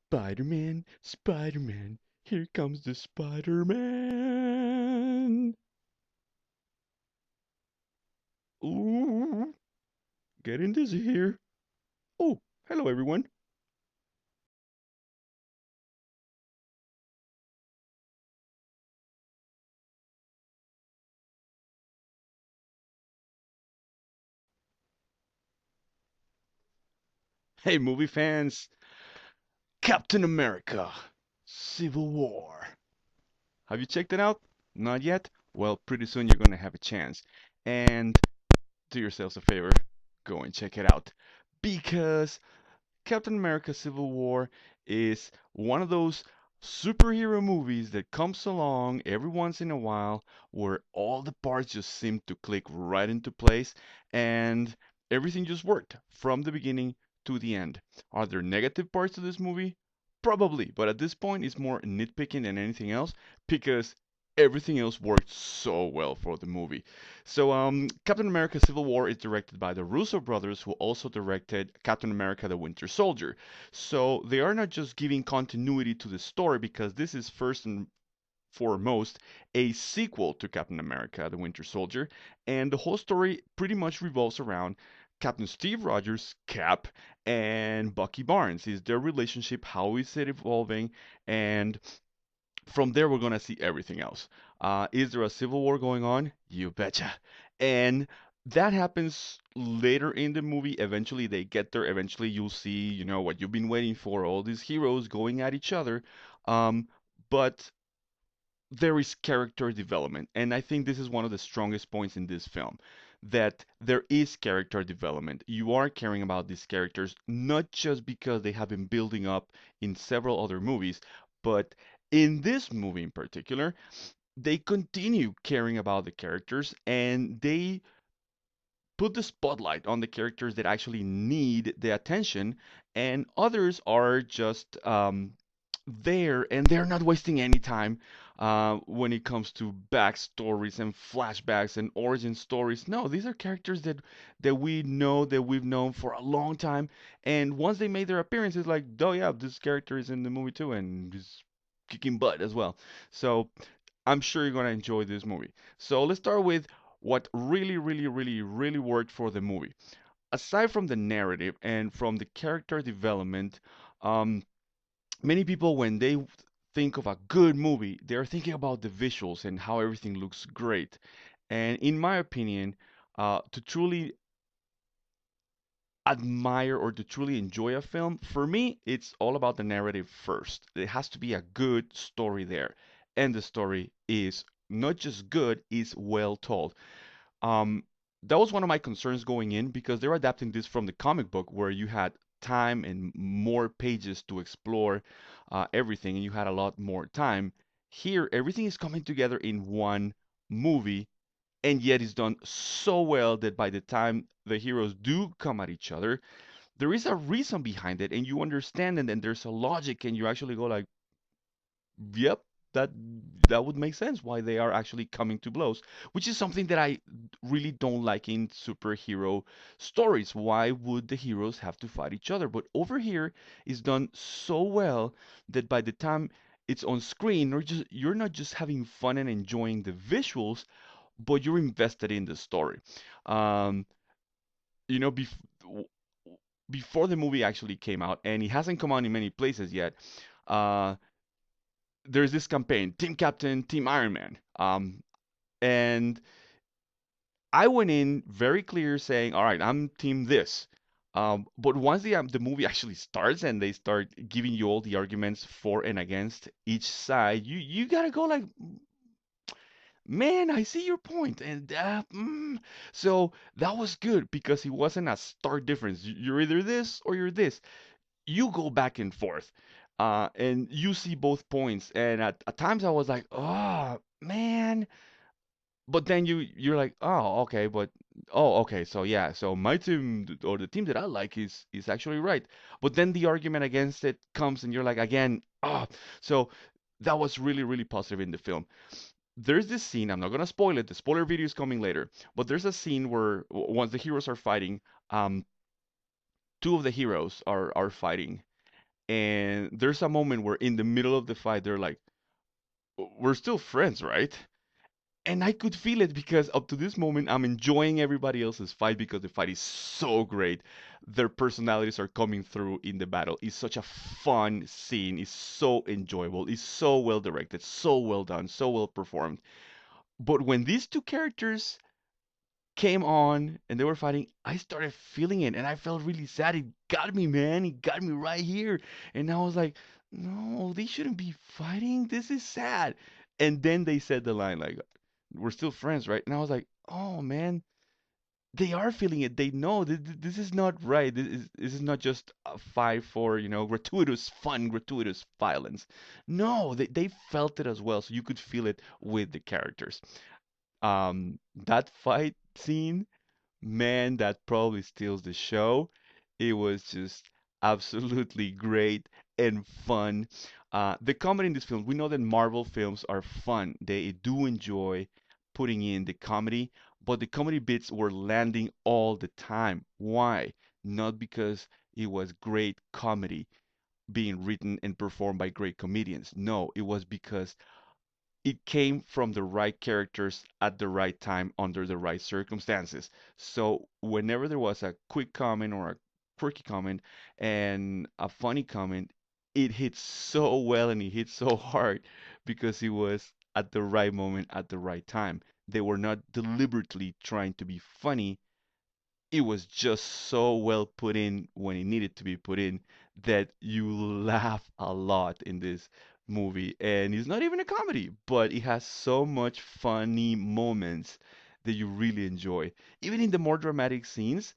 Spider-Man, Spider-Man, here comes the Spider-Man. Ooh, getting dizzy here. Oh, hello everyone. Hey movie fans, Captain America, Civil War. Have you checked it out? Not yet? Well, pretty soon you're gonna have a chance. And do yourselves a favor, go and check it out. Because Captain America Civil War is one of those superhero movies that comes along every once in a while where all the parts just seem to click right into place and everything just worked from the beginning to the end. Are there negative parts to this movie? Probably, but at this point it's more nitpicking than anything else because everything else worked so well for the movie. So, Captain America Civil War is directed by the Russo brothers, who also directed Captain America the Winter Soldier. So they are not just giving continuity to the story because this is first and foremost a sequel to Captain America the Winter Soldier, and the whole story pretty much revolves around Captain Steve Rogers, Cap, and Bucky Barnes. Is their relationship, how is it evolving, and from there we're gonna see everything else. Is there a civil war going on? You betcha. And that happens later in the movie. Eventually they get there. Eventually you'll see, what you've been waiting for, all these heroes going at each other. But there is character development, and I think this is one of the strongest points in this film. That there is character development. You are caring about these characters, not just because they have been building up in several other movies, but in this movie in particular, they continue caring about the characters and they put the spotlight on the characters that actually need the attention, and others are just there and they're not wasting any time when it comes to backstories and flashbacks and origin stories. No, these are characters that we know, that we've known for a long time, and once they made their appearance, it's like, oh yeah, this character is in the movie too and is kicking butt as well. So I'm sure you're gonna enjoy this movie. So let's start with what really, really, really, really worked for the movie. Aside from the narrative and from the character development, um, many people, when they think of a good movie, they're thinking about the visuals and how everything looks great. And in my opinion, to truly admire or to truly enjoy a film, for me, it's all about the narrative first. It has to be a good story there. And the story is not just good, is well told. Um, that was one of my concerns going in because they're adapting this from the comic book where you had time and more pages to explore everything and you had a lot more time. Here, everything is coming together in one movie, and yet it's done so well that by the time the heroes do come at each other, there is a reason behind it and you understand it and there's a logic and you actually go like, yep, that that would make sense why they are actually coming to blows, which is something that I really don't like in superhero stories. Why would the heroes have to fight each other? But over here is done so well that by the time it's on screen, you're not just having fun and enjoying the visuals, but you're invested in the story. Um, you know, before the movie actually came out, and it hasn't come out in many places yet. Uh, there's this campaign, Team Captain, Team Iron Man. And I went in very clear saying, all right, I'm team this. But once the movie actually starts and they start giving you all the arguments for and against each side, you gotta go like, man, I see your point, and so that was good because it wasn't a stark difference. You're either this or you're this. You go back and forth, and you see both points. And at times I was like, oh man, but then you're like, oh, okay, but oh, okay, so yeah, so my team or the team that I like is actually right. But then the argument against it comes, and you're like, again, ah, so that was really, really positive in the film. There's this scene, I'm not gonna spoil it, the spoiler video is coming later, but there's a scene where once the heroes are fighting, two of the heroes are fighting, And there's a moment where in the middle of the fight, they're like, "We're still friends, right?" And I could feel it because up to this moment, I'm enjoying everybody else's fight because the fight is so great. Their personalities are coming through in the battle. It's such a fun scene. It's so enjoyable. It's so well directed, so well done, so well performed. But when these two characters came on and they were fighting, I started feeling it and I felt really sad. It got me, man. It got me right here. And I was like, no, they shouldn't be fighting. This is sad. And then they said the line like, we're still friends, right? And I was like, oh man, they are feeling it. They know this is not right. This is not just a fight for, gratuitous fun, gratuitous violence. No, they felt it as well. So you could feel it with the characters. That fight scene, man, that probably steals the show. It was just absolutely great and fun. The comedy in this film, we know that Marvel films are fun. They do enjoy putting in the comedy, but the comedy bits were landing all the time. Why? Not because it was great comedy being written and performed by great comedians. No, it was because it came from the right characters at the right time under the right circumstances. So whenever there was a quick comment or a quirky comment and a funny comment, it hit so well and it hit so hard because it was at the right moment at the right time. They were not deliberately trying to be funny, it was just so well put in when it needed to be put in that you laugh a lot in this movie. And it's not even a comedy, but it has so much funny moments that you really enjoy. Even in the more dramatic scenes,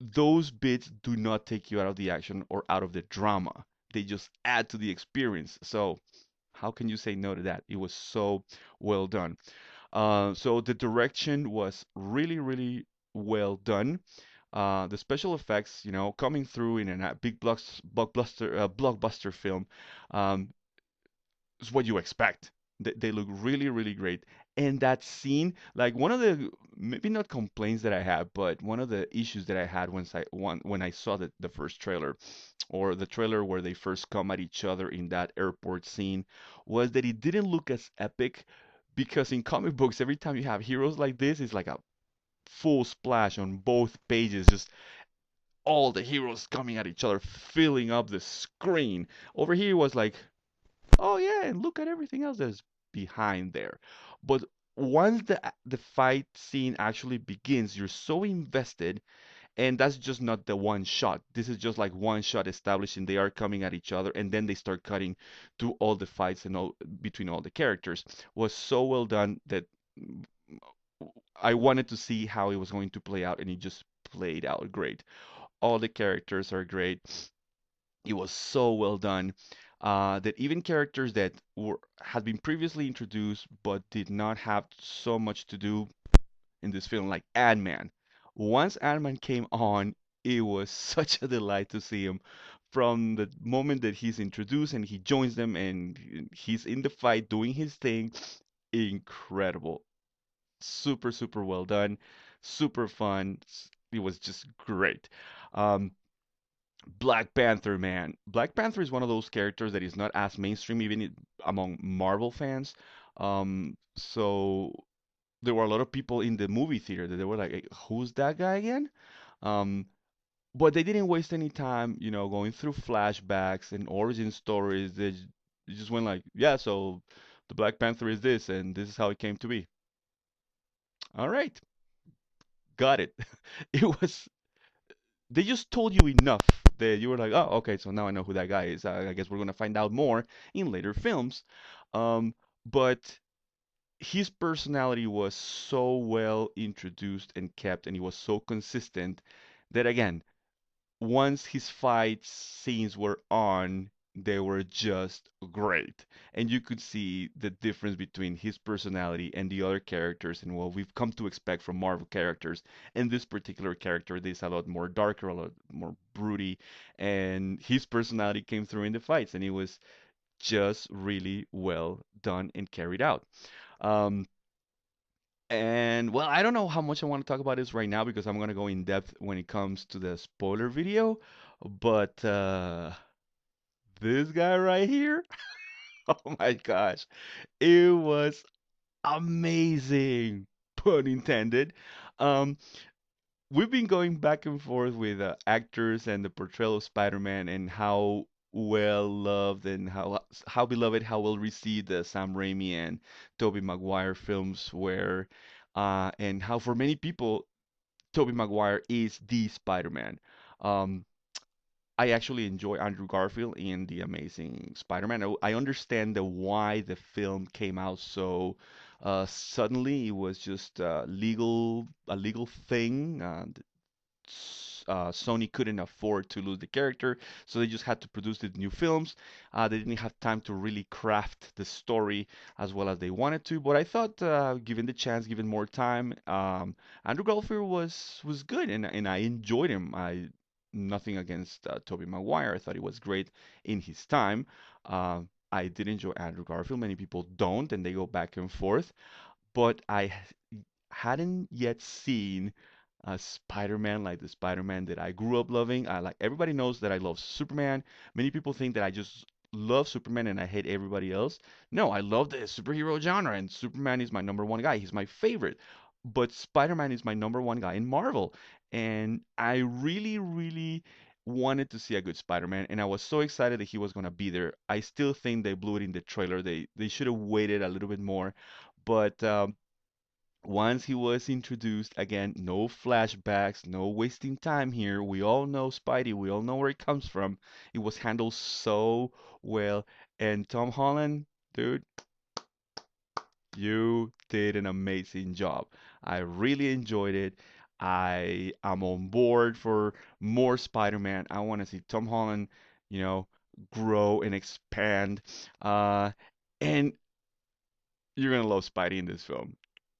those bits do not take you out of the action or out of the drama. They just add to the experience. So, how can you say no to that? It was so well done. So the direction was really, really well done. The special effects, coming through in a big blockbuster film, um, is what you expect. They look really, really great. And that scene, like one of the maybe not complaints that I have, but one of the issues that I had when I saw the first trailer, or the trailer where they first come at each other in that airport scene, was that it didn't look as epic because in comic books, every time you have heroes like this, it's like a full splash on both pages, just all the heroes coming at each other, filling up the screen. Over here it was like, oh yeah, and look at everything else that's behind there. But once the fight scene actually begins, you're so invested, and that's just not the one shot. This is just like one shot establishing they are coming at each other, and then they start cutting to all the fights and all between all the characters. Was so well done that I wanted to see how it was going to play out, and it just played out great. All the characters are great. It was so well done that even characters that had been previously introduced but did not have so much to do in this film, like Ant-Man. Once Ant-Man came on, it was such a delight to see him. From the moment that he's introduced and he joins them and he's in the fight doing his thing, incredible. Super, super well done, super fun. It was just great. Um, Black Panther, man. Black Panther is one of those characters that is not as mainstream even among Marvel fans. So there were a lot of people in the movie theater that they were like, "Hey, who's that guy again?" Um, but they didn't waste any time, going through flashbacks and origin stories. They just went like, "Yeah, so the Black Panther is this, and this is how it came to be." All right, got it. It was they just told you enough that you were like, oh, okay, so now I know who that guy is. I guess we're gonna find out more in later films. But his personality was so well introduced and kept, and he was so consistent that again, once his fight scenes were on, they were just great. And you could see the difference between his personality and the other characters and what we've come to expect from Marvel characters. And this particular character is a lot more darker, a lot more broody, and his personality came through in the fights, and it was just really well done and carried out. Um, and well, I don't know how much I want to talk about this right now because I'm gonna go in depth when it comes to the spoiler video. But this guy right here, oh my gosh, it was amazing, pun intended. Um, we've been going back and forth with actors and the portrayal of Spider-Man and how well loved and how beloved, how well received the Sam Raimi and Tobey Maguire films were, and how for many people Tobey Maguire is the Spider-Man. Um, I actually enjoy Andrew Garfield in The Amazing Spider-Man. I understand the why the film came out so suddenly. It was just a legal thing. Sony couldn't afford to lose the character, so they just had to produce the new films. They didn't have time to really craft the story as well as they wanted to. But I thought, given the chance, given more time, Andrew Garfield was good, and I enjoyed him. I nothing against Tobey Maguire. I thought he was great in his time. I did enjoy Andrew Garfield. Many people don't, and they go back and forth. But hadn't yet seen a Spider-Man like the Spider-Man that I grew up loving. I like everybody knows that I love Superman. Many people think that I just love Superman and I hate everybody else. No, I love the superhero genre and Superman is my number one guy. He's my favorite. But Spider-Man is my number one guy in Marvel. And I really, really wanted to see a good Spider-Man and I was so excited that he was going to be there. I still think they blew it in the trailer. They should have waited a little bit more. But once he was introduced, again, no flashbacks, no wasting time here. We all know Spidey, we all know where it comes from. It was handled so well. And Tom Holland, dude, you did an amazing job. I really enjoyed it. I am on board for more Spider-Man. I want to see Tom Holland, you know, grow and expand. Uh, and you're gonna love Spidey in this film.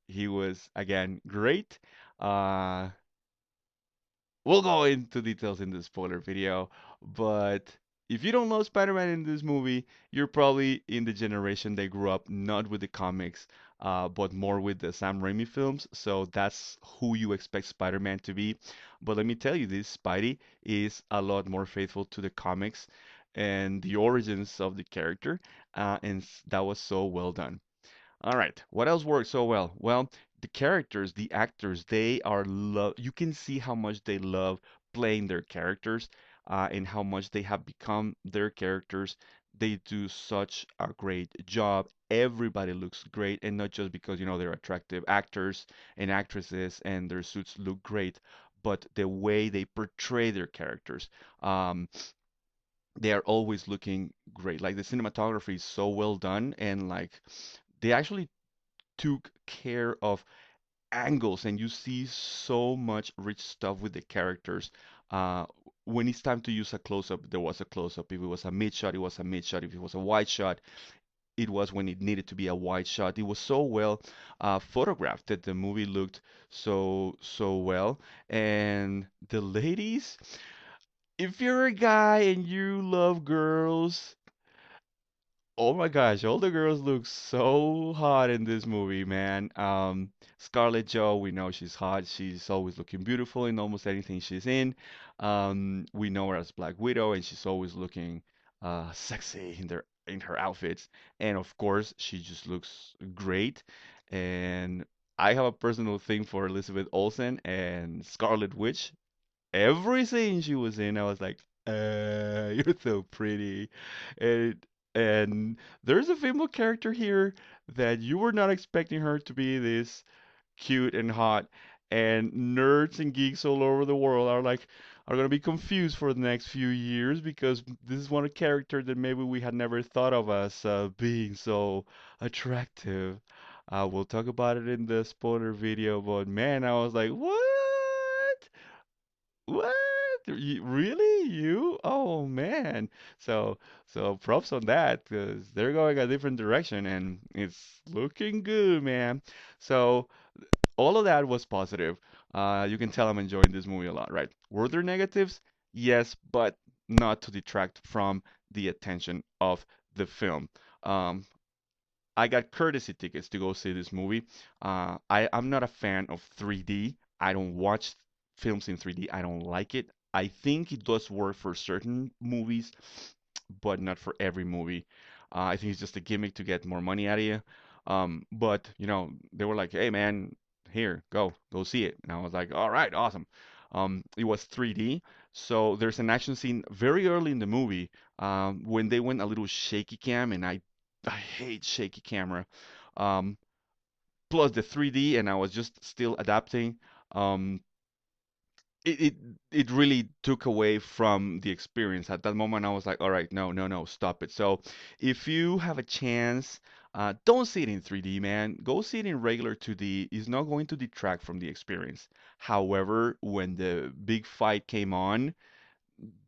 He was again great. Uh, we'll go into details in the spoiler video, but if you don't know Spider-Man in this movie, you're probably in the generation that grew up not with the comics, but more with the Sam Raimi films. So that's who you expect Spider-Man to be. But let me tell you, this Spidey is a lot more faithful to the comics and the origins of the character, and that was so well done. All right. What else works so well? Well, the characters, the actors, they are love. You can see how much they love playing their characters, and how much they have become their characters. They do such a great job. Everybody looks great, and not just because, they're attractive actors and actresses and their suits look great, but the way they portray their characters. Um, they are always looking great. Like the cinematography is so well done, and like they actually took care of angles and you see so much rich stuff with the characters. Uh, when it's time to use a close-up, there was a close-up. If it was a mid shot, it was a mid shot. If it was a wide shot, it was when it needed to be a wide shot. It was so well photographed that the movie looked so well. And the ladies, if you're a guy and you love girls, oh my gosh, all the girls look so hot in this movie, man. Scarlett Joe, we know she's hot. She's always looking beautiful in almost anything she's in. We know her as Black Widow, and she's always looking sexy in her outfits. And of course, she just looks great. And I have a personal thing for Elizabeth Olsen and Scarlet Witch. Every scene she was in, I was like, you're so pretty. And and there's a female character here that you were not expecting her to be this cute and hot. And nerds and geeks all over the world are gonna be confused for the next few years because this is one character that maybe we had never thought of as being so attractive. We'll talk about it in the spoiler video, but man, I was like, what? What? Really? You? Oh man. So so props on that because they're going a different direction and it's looking good, man. So all of that was positive. You can tell I'm enjoying this movie a lot, right? Were there negatives? Yes, but not to detract from the attention of the film. Um, I got courtesy tickets to go see this movie. I'm not a fan of 3D. I don't watch films in 3D. I don't like it. I think it does work for certain movies, but not for every movie. I think it's just a gimmick to get more money out of you. But they were like, "Hey, man, here, go see it." And I was like, "All right, awesome." It was 3D, so there's an action scene very early in the movie when they went a little shaky cam, and I hate shaky camera. Um, Plus the 3D, and I was just still adapting. Um, it, it it really took away from the experience. At that moment, I was like, all right, no, no, no, stop it. So if you have a chance, don't see it in 3D, man. Go see it in regular 2D. It's not going to detract from the experience. However, when the big fight came on,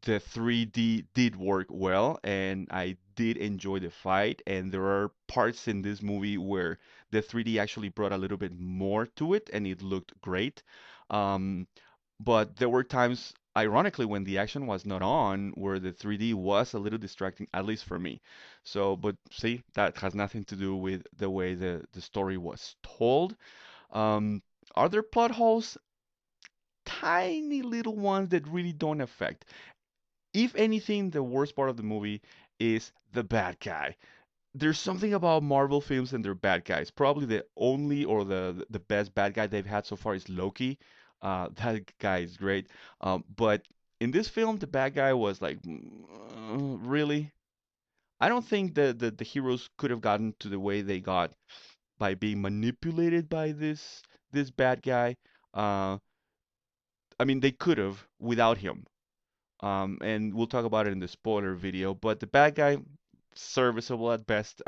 the 3D did work well, and I did enjoy the fight. And there are parts in this movie where the 3D actually brought a little bit more to it, and it looked great. Um, but there were times, ironically, when the action was not on, where the 3D was a little distracting, at least for me. So, but see, that has nothing to do with the way the story was told. Um, are there plot holes? Tiny little ones that really don't affect. If anything, the worst part of the movie is the bad guy. There's something about Marvel films and their bad guys. Probably the only or the best bad guy they've had so far is Loki. That guy is great. But in this film, the bad guy was like, really? I don't think the heroes could have gotten to the way they got by being manipulated by this bad guy. Uh, I mean, they could have without him. And we'll talk about it in the spoiler video. But the bad guy, serviceable at best.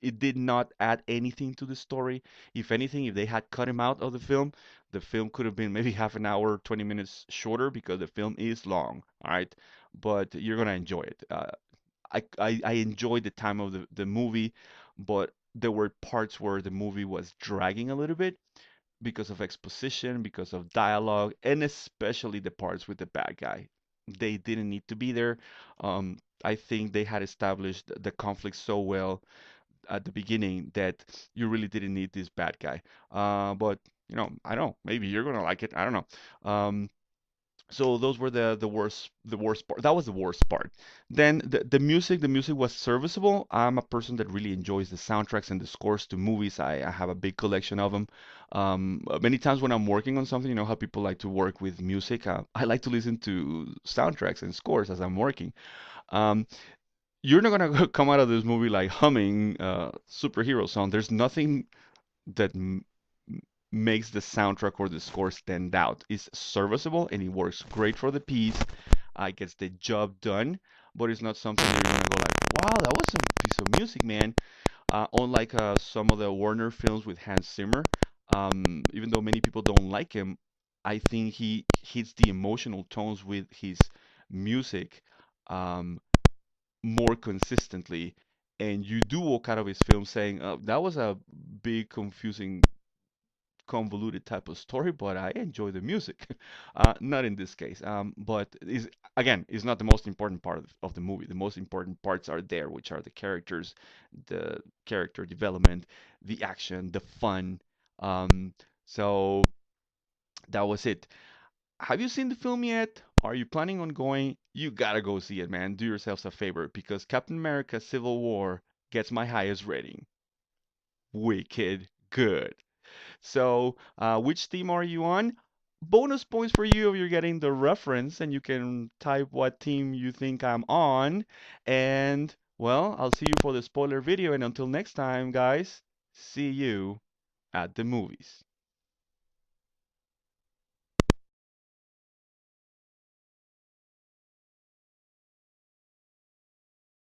It did not add anything to the story. If anything, if they had cut him out of the film could have been maybe half an hour, 20 minutes shorter because the film is long. All right, but you're gonna enjoy it. I enjoyed the time of the movie, but there were parts where the movie was dragging a little bit because of exposition, because of dialogue, and especially the parts with the bad guy. They didn't need to be there. Um, I think they had established the conflict so well at the beginning that you really didn't need this bad guy. But I don't know. Maybe you're gonna like it. I don't know. So those were the worst part. That was the worst part. Then the music was serviceable. I'm a person that really enjoys the soundtracks and the scores to movies. I have a big collection of them. Many times when I'm working on something, you know how people like to work with music. I like to listen to soundtracks and scores as I'm working. Um, you're not gonna come out of this movie like humming superhero song. There's nothing that makes the soundtrack or the score stand out. It's serviceable and it works great for the piece. It gets the job done, but it's not something you're gonna go like, wow, that was some piece of music, man. Unlike some of the Warner films with Hans Zimmer, even though many people don't like him, I think he hits the emotional tones with his music um, more consistently. And you do walk out of his film saying, that was a big, confusing, convoluted type of story, but I enjoy the music. Not in this case. But is again, is not the most important part of the movie. The most important parts are there, which are the characters, the character development, the action, the fun. So that was it. Have you seen the film yet? Are you planning on going? You gotta go see it, man. Do yourselves a favor because Captain America Civil War gets my highest rating. Wicked good. So, which team are you on? Bonus points for you if you're getting the reference and you can type what team you think I'm on. And, well, I'll see you for the spoiler video. And until next time, guys, see you at the movies.